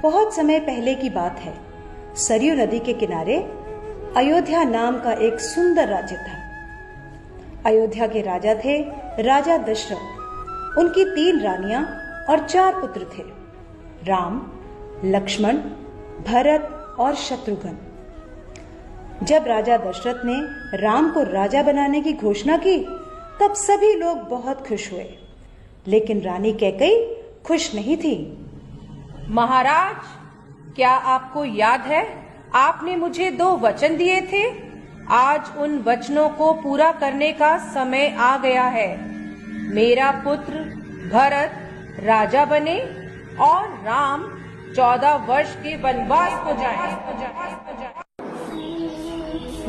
बहुत समय पहले की बात है। सरयू नदी के किनारे अयोध्या नाम का एक सुंदर राज्य था। अयोध्या के राजा थे राजा दशरथ। उनकी 3 रानियां और 4 पुत्र थे, राम, लक्ष्मण, भरत और शत्रुघ्न। जब राजा दशरथ ने राम को राजा बनाने की घोषणा की, तब सभी लोग बहुत खुश हुए, लेकिन रानी कैकेयी खुश नहीं थी। महाराज, क्या आपको याद है आपने मुझे 2 वचन दिए थे? आज उन वचनों को पूरा करने का समय आ गया है। मेरा पुत्र भरत राजा बने और राम 14 वर्ष के वनवास को जाए।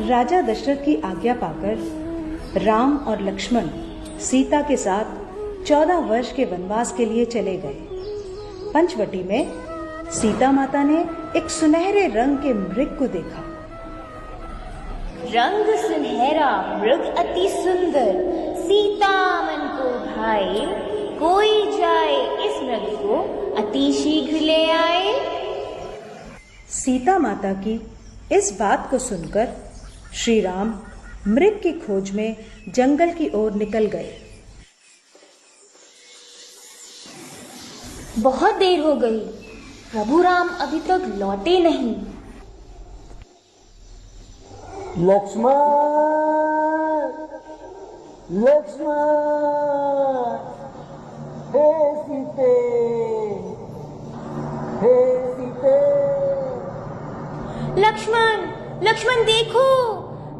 राजा दशरथ की आज्ञा पाकर राम और लक्ष्मण सीता के साथ 14 वर्ष के वनवास के लिए चले गए। पंचवटी में सीता माता ने एक सुनहरे रंग के मृग को देखा। रंग सुनहरा मृग अति सुंदर, सीता मन को भाए, कोई जाए इस मृग को अति शीघ्र ले आए। सीता माता की इस बात को सुनकर श्री राम मृग की खोज में जंगल की ओर निकल गए। बहुत देर हो गई, प्रभु राम अभी तक लौटे नहीं। लक्ष्मण, लक्ष्मण, हे सीते, हे सीते। लक्ष्मण, लक्ष्मण देखो,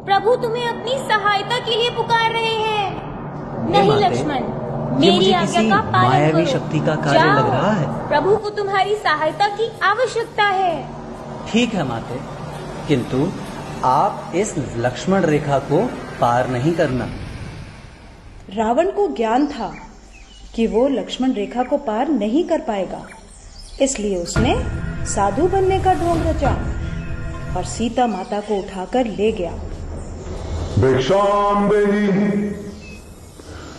प्रभु तुम्हें अपनी सहायता के लिए पुकार रहे हैं। नहीं लक्ष्मण, मेरी आज्ञा का पालन मायावी करो। शक्ति का कार्य लग रहा है। प्रभु को तुम्हारी सहायता की आवश्यकता है। ठीक है माते, किंतु आप इस लक्ष्मण रेखा को पार नहीं करना। रावण को ज्ञान था कि वो लक्ष्मण रेखा को पार नहीं कर पाएगा, इसलिए उसने साधु बनने का ढोंग रचा और सीता माता को उठाकर ले गया। भिक्षाम देहि,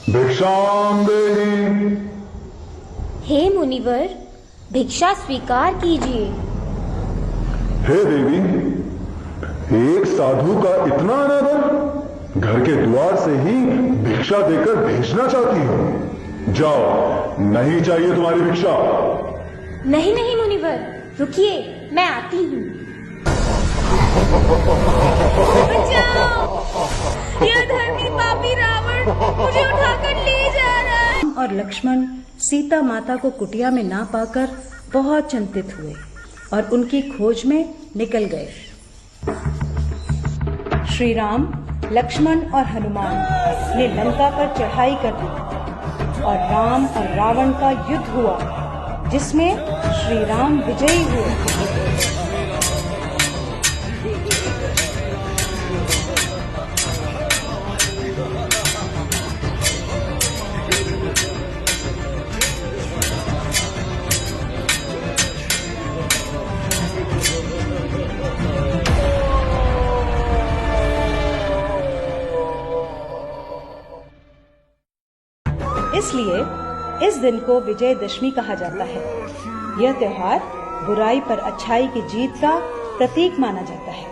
भिक्षाम देहि। हे मुनिवर, भिक्षा स्वीकार कीजिए। हे देवी, एक साधु का इतना अनादर, घर के द्वार से ही भिक्षा देकर भेजना चाहती हो। जाओ, नहीं चाहिए तुम्हारी भिक्षा। नहीं नहीं मुनिवर, रुकिए, मैं आती हूँ। बचाओ! यह धर्मी पापी रावण मुझे उठाकर ले जा रहा है। और लक्ष्मण सीता माता को कुटिया में ना पाकर बहुत चिंतित हुए और उनकी खोज में निकल गए। श्री राम, लक्ष्मण और हनुमान ने लंका पर चढ़ाई कर दी और राम और रावण का युद्ध हुआ, जिसमें श्री राम विजयी हुए। इसलिए इस दिन को विजयदशमी कहा जाता है। यह त्योहार बुराई पर अच्छाई की जीत का प्रतीक माना जाता है।